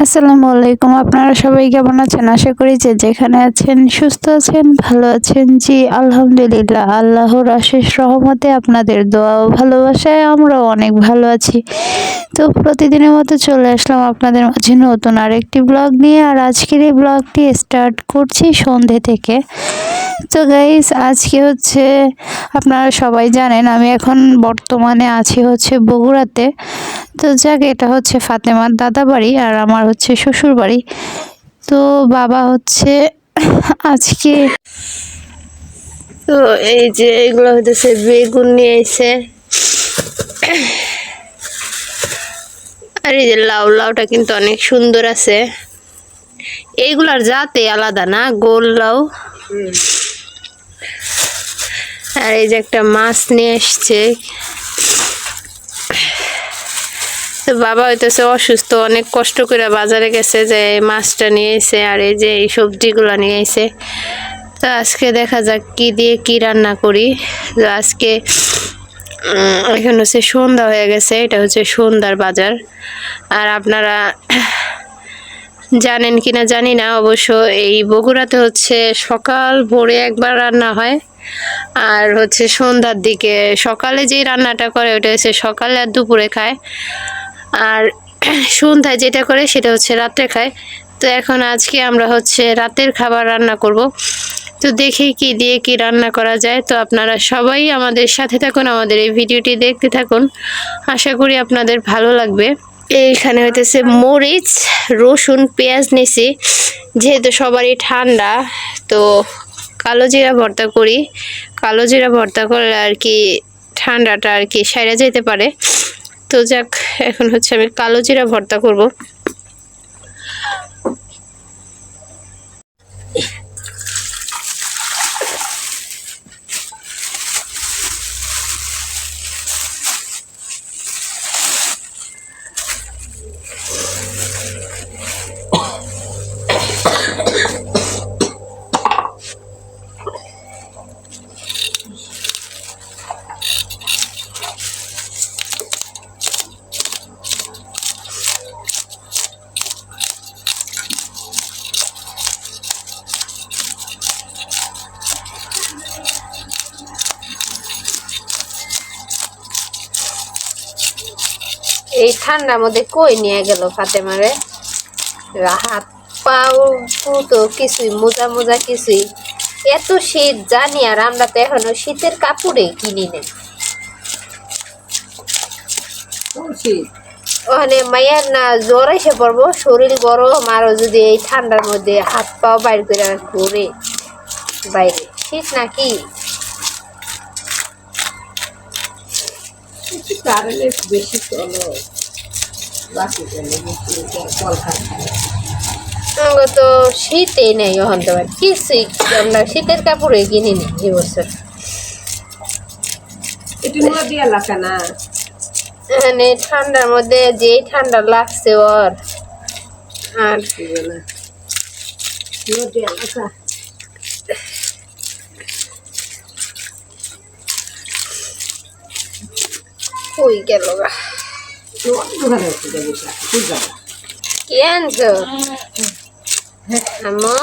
আসসালামু আলাইকুম। আপনারা সবাই কেমন আছেন? আশা করি যে যেখানে আছেন সুস্থ আছেন, ভালো আছেন। জি আলহামদুলিল্লাহ, আল্লাহর অশেষ রহমতে আপনাদের দোয়া ও ভালোবাসায় আমরাও অনেক ভালো আছি। তো প্রতিদিনের মতো চলে আসলাম আপনাদের মাঝে নতুন আরেকটি ব্লগ নিয়ে। আর আজকের এই ব্লগটি স্টার্ট করছি সন্ধে থেকে। তো গাইস, আজকে হচ্ছে আপনারা সবাই জানেন আমি এখন বর্তমানে আছি হচ্ছে বগুড়াতে। তো যাক, এটা হচ্ছে ফাতেমার দাদা বাড়ি আর আমার হচ্ছে শ্বশুর বাড়ি। তো বাবা হচ্ছে আজকে, তো এই যে এগুলো হইতেছে বেগুন নিয়ে এসে, আর এই যে লাউ, লাউটা কিন্তু অনেক সুন্দর আছে। এইগুলার জাতে আলাদা না, গোল লাউ। আর এই যে একটা মাছ নিয়ে এসছে। তো বাবা হইতেছে অসুস্থ, অনেক কষ্ট করে বাজারে গেছে যে মাছটা নিয়ে এসে, আর এই যে এই সবজিগুলো নিয়ে এসে। তো আজকে দেখা যাক কি দিয়ে কি রান্না করি। তো আজকে এখন হচ্ছে সন্ধ্যা হয়ে গেছে, এটা হচ্ছে সন্ধ্যার বাজার। আর আপনারা জানেন কিনা জানি না, অবশ্য এই বগুড়াতে হচ্ছে সকাল ভোরে একবার রান্না হয়, আর হচ্ছে সন্ধ্যার দিকে। সকালে যে রান্নাটা করে ওটা হচ্ছে সকালে আর দুপুরে খায়, আর সন্ধ্যায় যেটা করে সেটা হচ্ছে রাত্রে খায়। তো এখন আজকে আমরা হচ্ছে রাতের খাবার রান্না করব। তো দেখি কি দিয়ে কি রান্না করা যায়। তো আপনারা সবাই আমাদের সাথে থাকুন, আমাদের এই ভিডিওটি দেখতে থাকুন, আশা করি আপনাদের ভালো লাগবে। এইখানে হইতেছে মরিচ, রসুন, পেঁয়াজ নিছি, যেহেতু সবারই ঠান্ডা। তো কালো জিরা ভর্তা করি, কালো জিরা ভর্তা করলে আর কি ঠান্ডাটা আর কি সাইরা যেতে পারে। তো যাক, এখন হচ্ছে আমি কালো জিরা ভর্তা করব। এই ঠান্ডার মধ্যে কই নিয়ে গেল ফাতেমারে, হাত পাও তো কিছুই, মোজা মোজা কিছুই। এত শীত জানি, আর আমরা তো এখনো শীতের কাপড়ে কিনি নেই। ওখানে মায়ের না জ্বর এসে পড়বো, শরীর গরম, আরো যদি এই ঠান্ডার মধ্যে হাত পাও বাইর করে ঘুরে বাইরে, শীত নাকি। বেশি চলো বাকি তো শীতেই নেই ওখান তো কিছুই, আমরা শীতের কাপড়ে কিনি নি এবছর। এখানে ঠান্ডার মধ্যে যেই ঠান্ডা লাগছে ওর, আর কই গেল গা, কি আনছো আম্মা?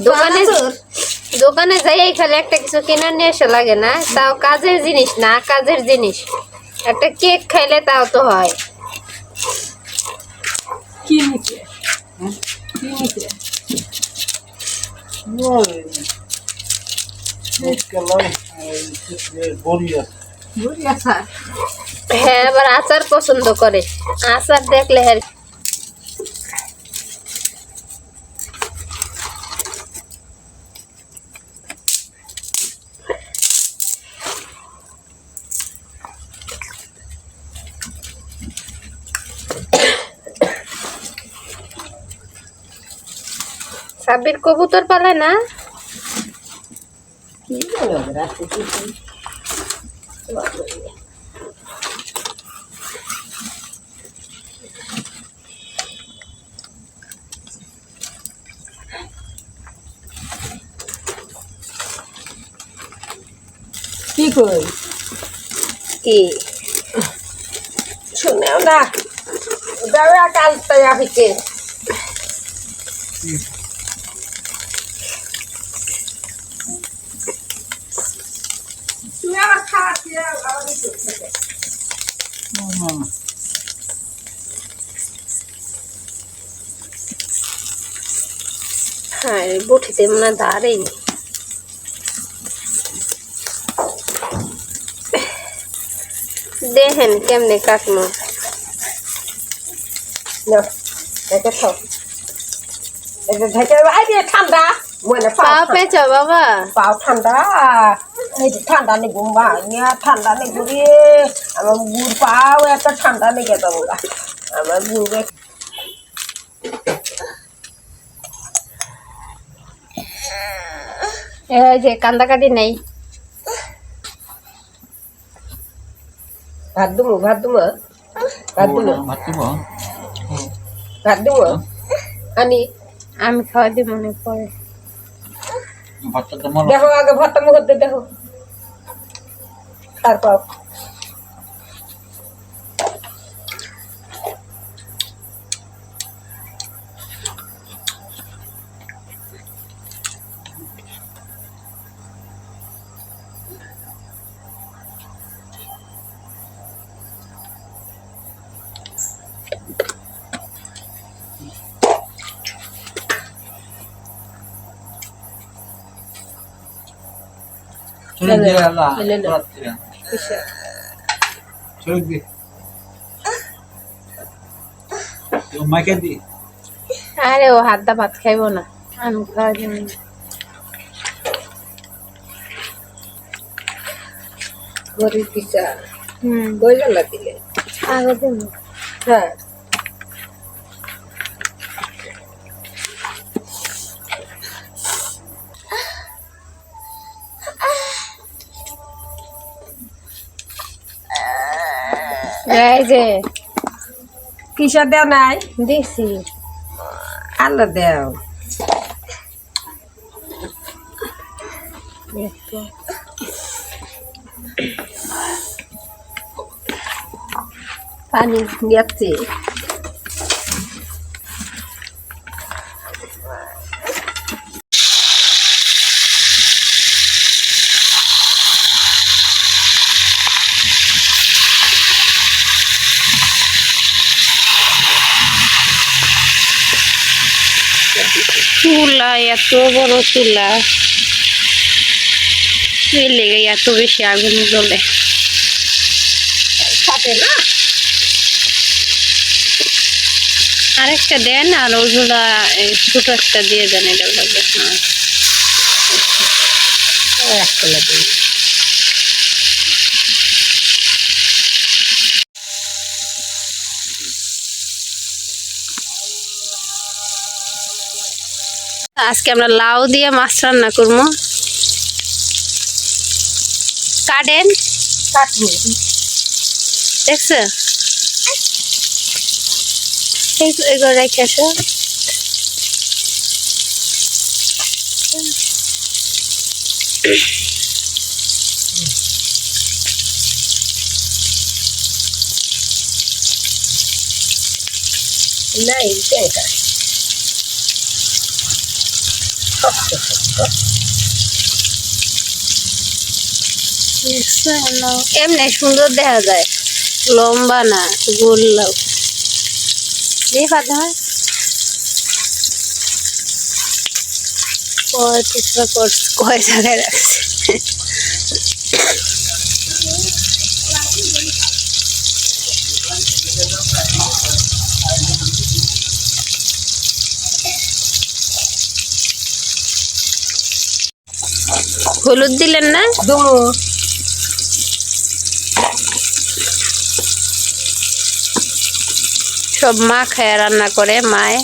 দোকানে দোকানে যাই খালি একটা কিছু কেনার নিয়ে এসে লাগে না, তাও কাজের জিনিস না, কাজের জিনিস একটা কেক খাইলে তাও তো হয়। হ্যাঁ, আবার আচার পছন্দ করে, আচার দেখলে আর সাবির কবুতর পালে না। কি কই কি শুনেও না, যাবে আর কাল তাই আপিকে তুমি আমার খাওয়াচ্ছি আমাদের হ্যাঁ বটিতে মনে দাঁড়াই দেখেন কেমনে কাটমো এটা খাও এটা ঢেকে আইরে ঠান্ডা মনে পা পেঁচা বাবা পাও ঠান্ডা এই যে ঠান্ডা নেই গুম্বা ঠান্ডা নেই ঘুরি আমার গুড় পাও এত ঠান্ডা নেই গেত আমার গুড়ে এই যে কান্দাকাটি নেই ভাত দুমু ভাত দুমু ভাত দুমু ভাত দুমু আনি আমি খাওয়া দিব মনে পরে দেখো আগে ভাতটা মুখ দিয়ে দেখো তারপর আরে ও হাত দা ভাত খাইবো না আমি খাওয়া দিব না গরিব পিসা হুম বইলা না দিলে আগে দিব হ্যাঁ এই যে কিসা দেও নাই দিছি আলো দেও পানি নিয়েছে চুলা এত বড় চুলা এর লেগে এত বেশি আগুন জ্বলে সাথে না আরেকটা দেন আর ওগুলা ছোট একটা দিয়ে দেন এটা লাগে একটা লাগে আজকে আমরা লাউ দিয়ে মাছ রান্না করবো কাটেন কাটবো দেখছো এগুলো রেখে আসো নাই টেকা এমনি সুন্দর দেখা যায় লম্বা না গোল লাউ দিয়ে পাতে হয় কয় জায়গায় রাখছে হলুদ দিলেন না দুমু সব মা খায় রান্না করে মায়ে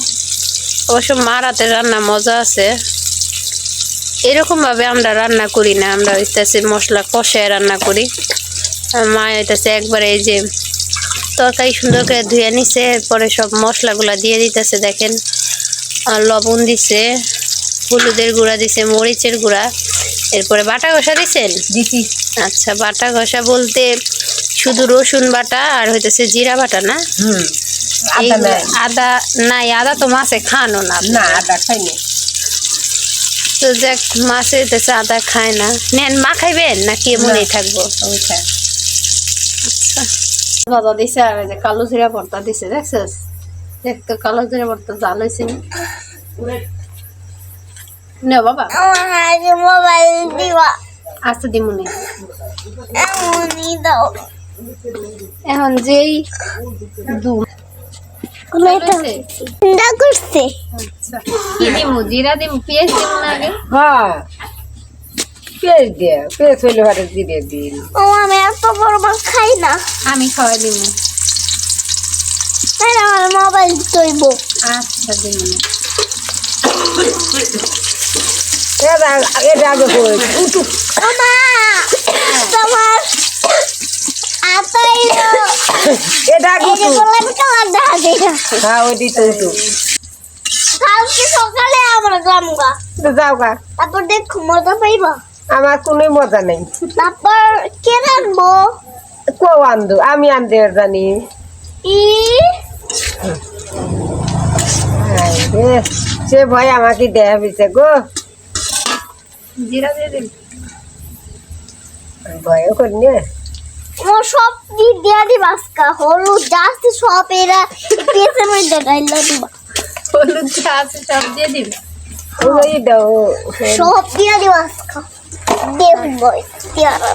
অবশ্য মার হাতে রান্না মজা আছে এরকম ভাবে আমরা রান্না করি না আমরা হইতেছে মশলা কষায় রান্না করি আর মা হইতেছে একবারে এই যে তরকারি সুন্দর করে ধুয়ে নিছে এরপরে সব মশলাগুলা দিয়ে দিতেছে দেখেন আর লবণ দিছে হলুদের গুঁড়া দিছে মরিচের গুঁড়া এরপরে বাটা কষা দিছেন দিছি আচ্ছা বাটা কষা বলতে শুধু রসুন বাটা আর হইতেছে জিরা বাটা না আদা নাই আদা নাই, আদা তো মাছে খানো না। না আদা খাইনি তো দেখ মাছে হইতেছে আদা খায় না। নেন মা খাইবেন নাকি এমনই থাকবো? ওইটা ভাজা দিছে আর এই যে কালো জিরা ভর্তা দিছে, দেখছিস? দেখ তো কালো জিরা ভর্তা জাল হয়েছে নে বাবা। মোবাইল দিবা আস্তে দিমুনি এমনই দাও এখন যেই দুম হয়েছে। চিন্তা করছে আচ্ছা কি দিমু? জিরা দিমু, পেঁয়াজ দিমু না আগে? হ্যাঁ পেঁয়াজ দিয়ে পেঁয়াজ হইলে ভালো জিরে দিন ও আমি এত বড় মাছ খাই না আমি খাওয়াই দিমু। তাই না, আমার মোবাইল তৈব আচ্ছা দিমুনি। এটা আগে করে উঠু মা তোমার আতাই এটা আগে এই যে উঠু গোলাপি কালার দেখা যায় না। হ্যাঁ ওই দিতে উঠু কালকে সকালে আমরা গামগা তো যাও গা তারপর দেখো মজা পাইবা। আমার কোনো মজা নেই তারপর কে রাখবো কো আন্দু আমি আনতে জানি ই হায় রে, সে ভয় আমাকে দেয়া দিছে গো জিরা দিয়ে দিন। ভয়ও করি না ও সব দিয়ে দিবা আজকা হলুদ জাস্ট সব এরা পেঁচে মধ্যে ডাইলা দিবা হলুদ যা আছে সব দিয়ে দিন। ওই দাও সব দিয়ে দিবা আজকা দেখবো পেয়ারা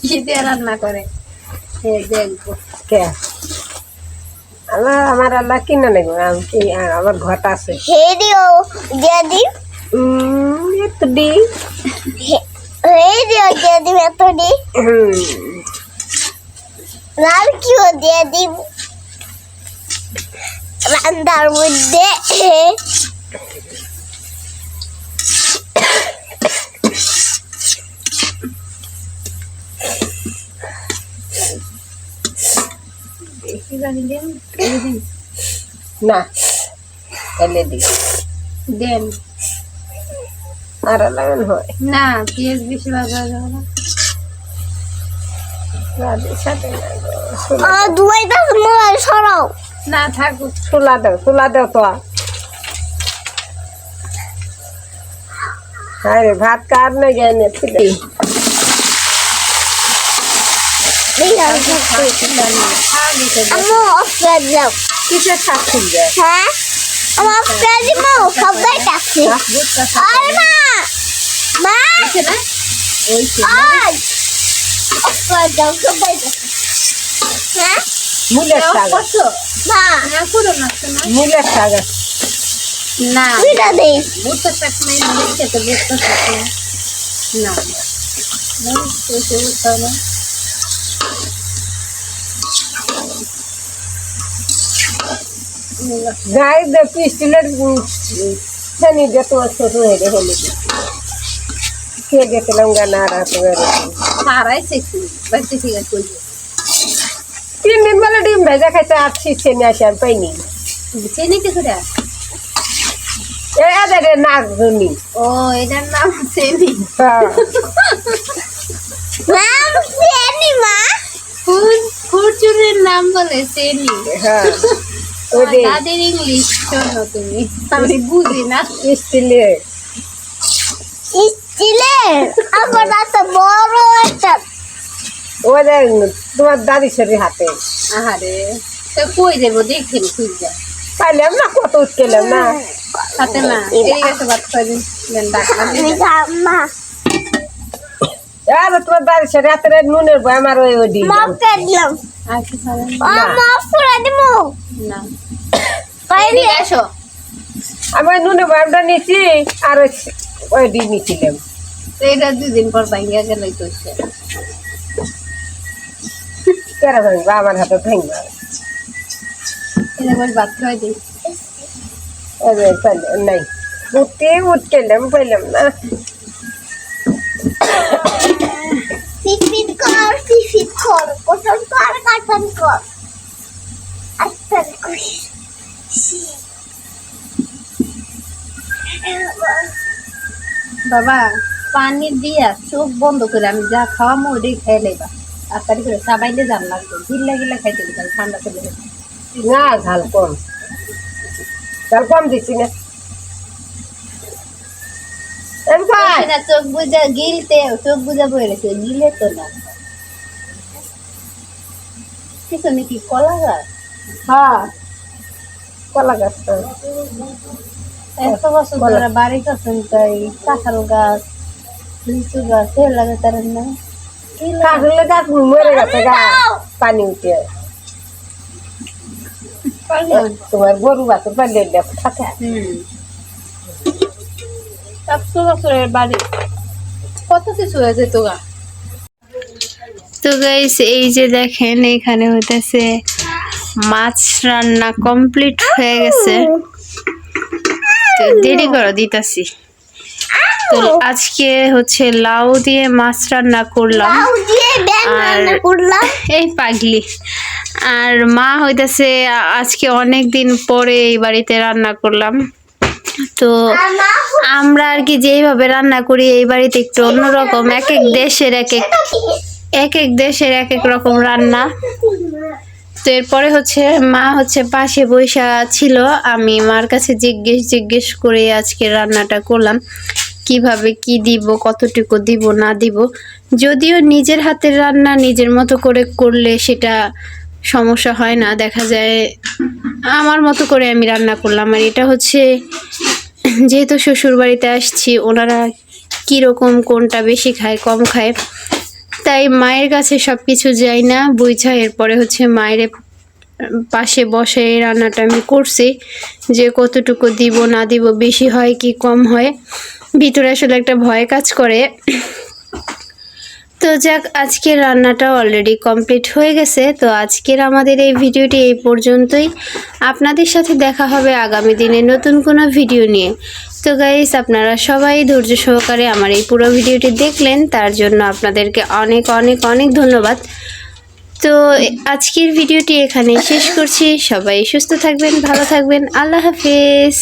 কি দিয়ে রান্না করে দেখবো। কে আমার আল্লাহ কিনা নেই আমি কি আমার ঘট আছে হে দিও দিয়ে দিই একটু দি হে দিও দিয়ে দিই এত দি লাল কিও দিয়ে দিব রান্নার মধ্যে বেশি জানি দিন না এলে দি দেন আর লাগান হয় না, পেঁয়াজ বেশি ভাজা যাবে না। রাতের সাথে দুয়াই দাস মোবাইল সরাও না থাকুক। চুলা দাও তো আরে ভাত কার না গেলে ফিরে আমি অফিসে যাও কিসের শাক খুঁজবে হ্যাঁ আমার অফিসে দিব সবাই ডাকছে আরে মা মা আজ অফিসে যাও সবাই ডাকছে হ্যাঁ মূলের শাক মা মূলের শাক আছে না দুইটা দেই ভুট্টা শাক নাই, খেতে ভুট্টা শাক নেই। না ভুট্টা না গায়ে দে পিস্টিলের ছানি দে তোমার ছোট হয়ে গে হলে খেয়ে গেছিলাম গানা আর হারাইছে কি বাচ্চা ঠিক আছে। 3 দিন বেলা ডিম ভেজা খাইছে আর শিখছে নিয়ে আসে আর পাইনি চিনি কিছু দেয়। এদের নাক জনি ও এটার নাম চিনি। নাম সেনি মা ফরচুনের নাম বলে চিনি। হ্যাঁ ওই যে তাদের ইংলিশ শোনো তুমি, আমি বুঝি না। স্টিলে স্টিলের আমার তো বড় একটা ওই যে তোমার দাদি শরীর হাতে আহারে তো কই দেবো দেখেন খুঁজা পাইলাম না কত উঠলাম না হাতে না এই গেছে ভাত খাই দিন ডাক্তার আমি মা আর তোমার দাদি শরীর হাতে নুনের বই আমার ওই ওডি মাফ করে দিলাম আর কি খাবেন? মাফ করে দিমু না পাইলে এসো আমি ওই নুনের বয়ামটা নিছি আর ওই ডি নিছিলাম তো এটা 2 দিন পর ভাঙ্গিয়া গেলেই তো হচ্ছে। কেরা ভাঙবা আমার হাতে ভাঙবা এটা বল ভাত খাই দিই। নাই উঠলাম পাইলাম না ফিট কর পছন্দ কর কাটন কর আচ্ছা খুশ বাবা পানি দিয়া চোখ বন্ধ করে আমি যা খাওয়ামো ওইটাই খেয়ে লেবা। তাড়াতাড়ি করে চাবাইলে জান লাগবে, গিল্লা গিল্লা খাইতে দিতাম ঠান্ডা চলে যাবে। না ঝাল কম দিচ্ছি না না চোখ বুঝা গিলতে চোখ বুঝা বয়ে গেছে গিলে তো না পিছনে কি কলা গাছ হ্যাঁ কলা গাছটা এত বছর ধরে বাড়ি করছেন তাই কাঁঠাল গাছ লিচু গাছ এ লাগাতারেন না কাঁঠালের গাছ মরে গেছে গা পানি উঠে তোমার গরু বাছুর পাইলে থাকে একশো বছরের বাড়ি কত কিছু হয়েছে তো গা। তো গাইস এই যে দেখেন এখানে হইতেছে মাছ রান্না কমপ্লিট হয়ে গেছে, তো দেরি করে দিতাছি। তো আজকে হচ্ছে লাউ দিয়ে মাছ রান্না করলাম লাউ দিয়ে ব্যাং রান্না করলাম। এই পাগলি। আর মা হইতেছে আজকে অনেক দিন পরে এই বাড়িতে রান্না করলাম। তো আমরা আর কি যেইভাবে রান্না করি এই বাড়িতে একটু অন্যরকম, এক এক দেশের এক এক রকম রান্না। তো এরপরে হচ্ছে মা হচ্ছে পাশে বৈশা ছিল, আমি মার কাছে জিজ্ঞেস করে আজকে রান্নাটা করলাম, কিভাবে কি দিব, কতটুকু দিব না দিব। যদিও নিজের হাতের রান্না নিজের মতো করে করলে সেটা সমস্যা হয় না, দেখা যায় আমার মতো করে আমি রান্না করলাম। আর এটা হচ্ছে যেহেতু শ্বশুর বাড়িতে আসছি, ওনারা কীরকম কোনটা বেশি খায় কম খায়, তাই মায়ের কাছে সব কিছু যাই না বুঝা। এরপরে হচ্ছে মায়ের পাশে বসে এই রান্নাটা আমি করছি, যে কতটুকু দিব না দিব, বেশি হয় কি কম হয়, ভিতরে আসলে একটা ভয় কাজ করে। তো যাক, আজকের রান্নাটা অলরেডি কমপ্লিট হয়ে গেছে। তো আজকের আমাদের এই ভিডিওটি এই পর্যন্তই। আপনাদের সাথে দেখা হবে আগামী দিনে নতুন কোনো ভিডিও নিয়ে। তো গাইস, আপনারা সবাই ধৈর্য সহকারে আমার এই পুরো ভিডিওটি দেখলেন, তার জন্য আপনাদেরকে অনেক অনেক অনেক ধন্যবাদ। তো আজকের ভিডিওটি এখানে শেষ করছি। সবাই সুস্থ থাকবেন, ভালো থাকবেন, আল্লাহ হাফেজ।